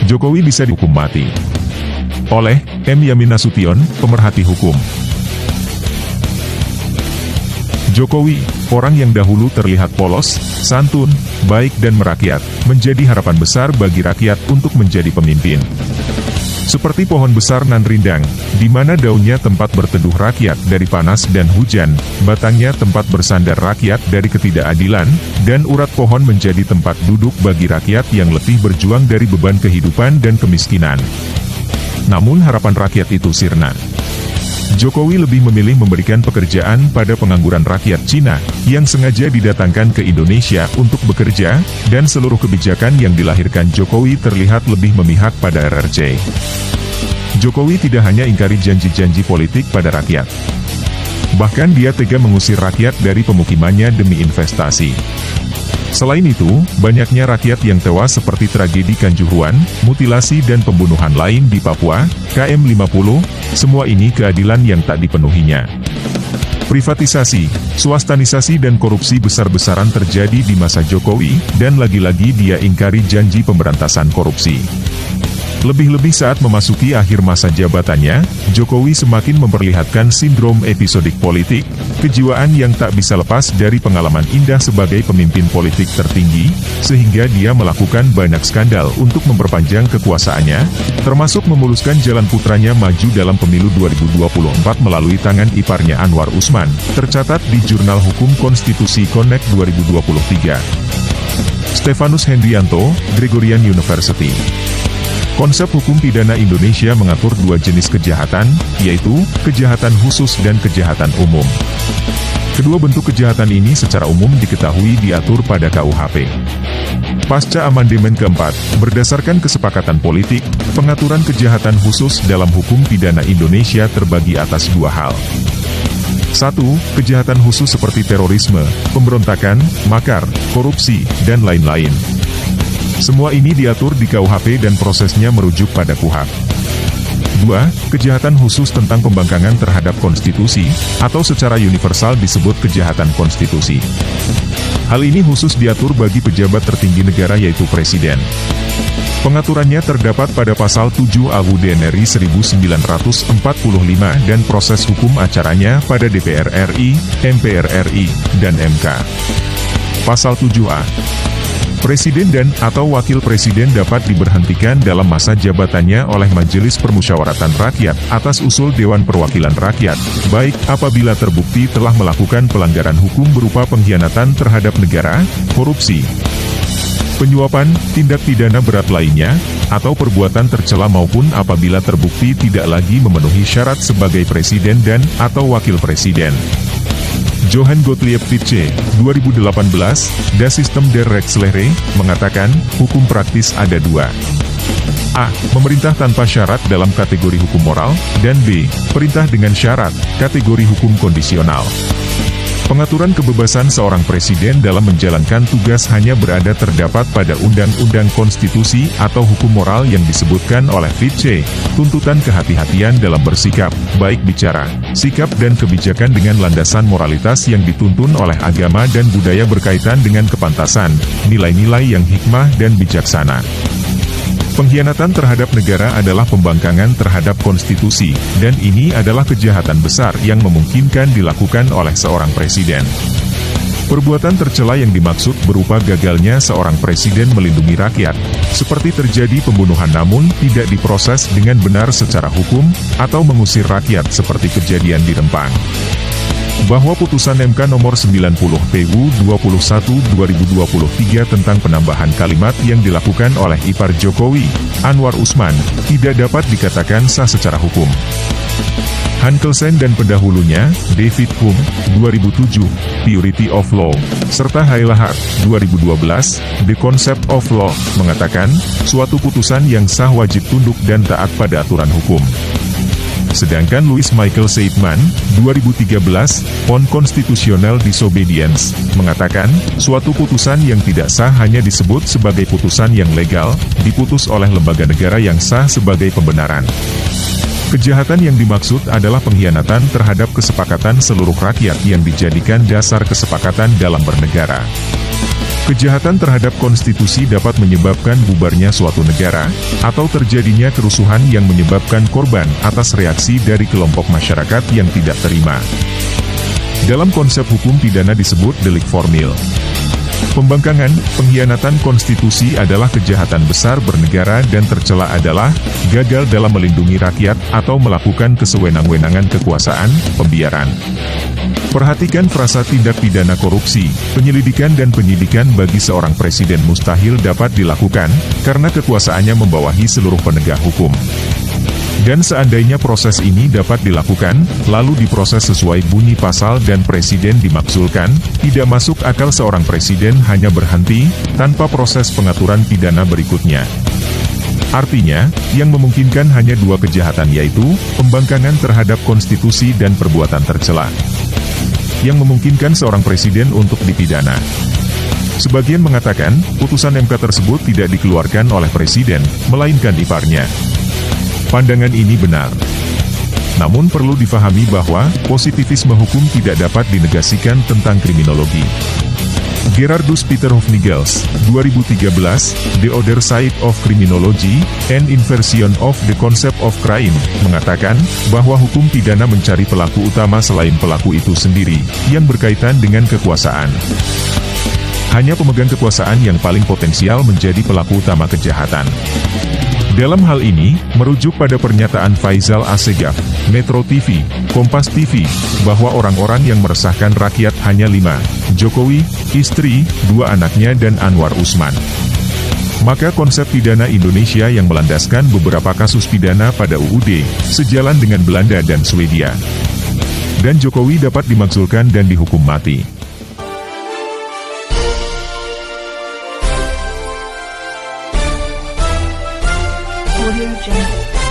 Jokowi bisa dihukum mati. Oleh M. Yamin Nasution, pemerhati hukum. Jokowi, orang yang dahulu terlihat polos, santun, baik dan merakyat, menjadi harapan besar bagi rakyat untuk menjadi pemimpin. Seperti pohon besar nan rindang, di mana daunnya tempat berteduh rakyat dari panas dan hujan, batangnya tempat bersandar rakyat dari ketidakadilan, dan urat pohon menjadi tempat duduk bagi rakyat yang letih berjuang dari beban kehidupan dan kemiskinan. Namun harapan rakyat itu sirna. Jokowi lebih memilih memberikan pekerjaan pada pengangguran rakyat Cina, yang sengaja didatangkan ke Indonesia untuk bekerja, dan seluruh kebijakan yang dilahirkan Jokowi terlihat lebih memihak pada RRC. Jokowi tidak hanya ingkari janji-janji politik pada rakyat. Bahkan dia tega mengusir rakyat dari pemukimannya demi investasi. Selain itu, banyaknya rakyat yang tewas seperti tragedi Kanjuruhan, mutilasi dan pembunuhan lain di Papua, KM50, semua ini keadilan yang tak dipenuhinya. Privatisasi, swastanisasi dan korupsi besar-besaran terjadi di masa Jokowi, dan lagi-lagi dia ingkari janji pemberantasan korupsi. Lebih-lebih saat memasuki akhir masa jabatannya, Jokowi semakin memperlihatkan sindrom episodik politik, kejiwaan yang tak bisa lepas dari pengalaman indah sebagai pemimpin politik tertinggi, sehingga dia melakukan banyak skandal untuk memperpanjang kekuasaannya, termasuk memuluskan jalan putranya maju dalam pemilu 2024 melalui tangan iparnya Anwar Usman, tercatat di Jurnal Hukum Konstitusi Connect 2023. Stefanus Hendrianto, Gregorian University. Konsep hukum pidana Indonesia mengatur dua jenis kejahatan, yaitu kejahatan khusus dan kejahatan umum. Kedua bentuk kejahatan ini secara umum diketahui diatur pada KUHP. Pasca amandemen keempat, berdasarkan kesepakatan politik, pengaturan kejahatan khusus dalam hukum pidana Indonesia terbagi atas dua hal. 1. Kejahatan khusus seperti terorisme, pemberontakan, makar, korupsi, dan lain-lain. Semua ini diatur di KUHP dan prosesnya merujuk pada KUHP. 2. Kejahatan khusus tentang pembangkangan terhadap konstitusi, atau secara universal disebut kejahatan konstitusi. Hal ini khusus diatur bagi pejabat tertinggi negara yaitu Presiden. Pengaturannya terdapat pada pasal 7 AUD RI 1945 dan proses hukum acaranya pada DPR RI, MPR RI, dan MK. Pasal 7A. Presiden dan atau wakil presiden dapat diberhentikan dalam masa jabatannya oleh Majelis Permusyawaratan Rakyat atas usul Dewan Perwakilan Rakyat, baik apabila terbukti telah melakukan pelanggaran hukum berupa pengkhianatan terhadap negara, korupsi, penyuapan, tindak pidana berat lainnya, atau perbuatan tercela maupun apabila terbukti tidak lagi memenuhi syarat sebagai presiden dan atau wakil presiden. Johann Gottlieb Fichte, 2018, Das System der Rechtslehre, mengatakan, hukum praktis ada dua. A. Memerintah tanpa syarat dalam kategori hukum moral, dan B. Perintah dengan syarat, kategori hukum kondisional. Pengaturan kebebasan seorang presiden dalam menjalankan tugas hanya berada terdapat pada undang-undang konstitusi atau hukum moral yang disebutkan oleh Fichte, tuntutan kehati-hatian dalam bersikap, baik bicara, sikap dan kebijakan dengan landasan moralitas yang dituntun oleh agama dan budaya berkaitan dengan kepantasan, nilai-nilai yang hikmah dan bijaksana. Pengkhianatan terhadap negara adalah pembangkangan terhadap konstitusi, dan ini adalah kejahatan besar yang memungkinkan dilakukan oleh seorang presiden. Perbuatan tercela yang dimaksud berupa gagalnya seorang presiden melindungi rakyat, seperti terjadi pembunuhan namun tidak diproses dengan benar secara hukum, atau mengusir rakyat seperti kejadian di Rempang. Bahwa putusan MK nomor 90 PU 21/2023 tentang penambahan kalimat yang dilakukan oleh ipar Jokowi, Anwar Usman, tidak dapat dikatakan sah secara hukum. Hankelsen dan pendahulunya, David Hume, 2007, Purity of Law, serta Hailahart, 2012, The Concept of Law, mengatakan, suatu putusan yang sah wajib tunduk dan taat pada aturan hukum. Sedangkan Louis Michael Seidman, 2013, On Constitutional Disobedience, mengatakan, suatu putusan yang tidak sah hanya disebut sebagai putusan yang legal, diputus oleh lembaga negara yang sah sebagai pembenaran. Kejahatan yang dimaksud adalah pengkhianatan terhadap kesepakatan seluruh rakyat yang dijadikan dasar kesepakatan dalam bernegara. Kejahatan terhadap konstitusi dapat menyebabkan bubarnya suatu negara, atau terjadinya kerusuhan yang menyebabkan korban atas reaksi dari kelompok masyarakat yang tidak terima. Dalam konsep hukum pidana disebut delik formil. Pembangkangan, pengkhianatan konstitusi adalah kejahatan besar bernegara dan tercela adalah gagal dalam melindungi rakyat atau melakukan kesewenang-wenangan kekuasaan, pembiaran. Perhatikan frasa tindak pidana korupsi, penyelidikan dan penyidikan bagi seorang presiden mustahil dapat dilakukan, karena kekuasaannya membawahi seluruh penegak hukum. Dan seandainya proses ini dapat dilakukan, lalu diproses sesuai bunyi pasal dan presiden dimaksulkan, tidak masuk akal seorang presiden hanya berhenti, tanpa proses pengaturan pidana berikutnya. Artinya, yang memungkinkan hanya dua kejahatan yaitu, pembangkangan terhadap konstitusi dan perbuatan tercela. Yang memungkinkan seorang presiden untuk dipidana. Sebagian mengatakan, putusan MK tersebut tidak dikeluarkan oleh presiden, melainkan iparnya. Pandangan ini benar. Namun perlu difahami bahwa, positivisme hukum tidak dapat dinegasikan tentang kriminologi. Gerardus Peter Hofnagels, 2013, The Other Side of Criminology, An Inversion of the Concept of Crime, mengatakan, bahwa hukum pidana mencari pelaku utama selain pelaku itu sendiri, yang berkaitan dengan kekuasaan. Hanya pemegang kekuasaan yang paling potensial menjadi pelaku utama kejahatan. Dalam hal ini, merujuk pada pernyataan Faisal Assegaf, Metro TV, Kompas TV, bahwa orang-orang yang meresahkan rakyat hanya 5, Jokowi, istri, 2 anaknya dan Anwar Usman. Maka konsep pidana Indonesia yang melandaskan beberapa kasus pidana pada UUD, sejalan dengan Belanda dan Swedia. Dan Jokowi dapat dimaksulkan dan dihukum mati. Audio Jungle.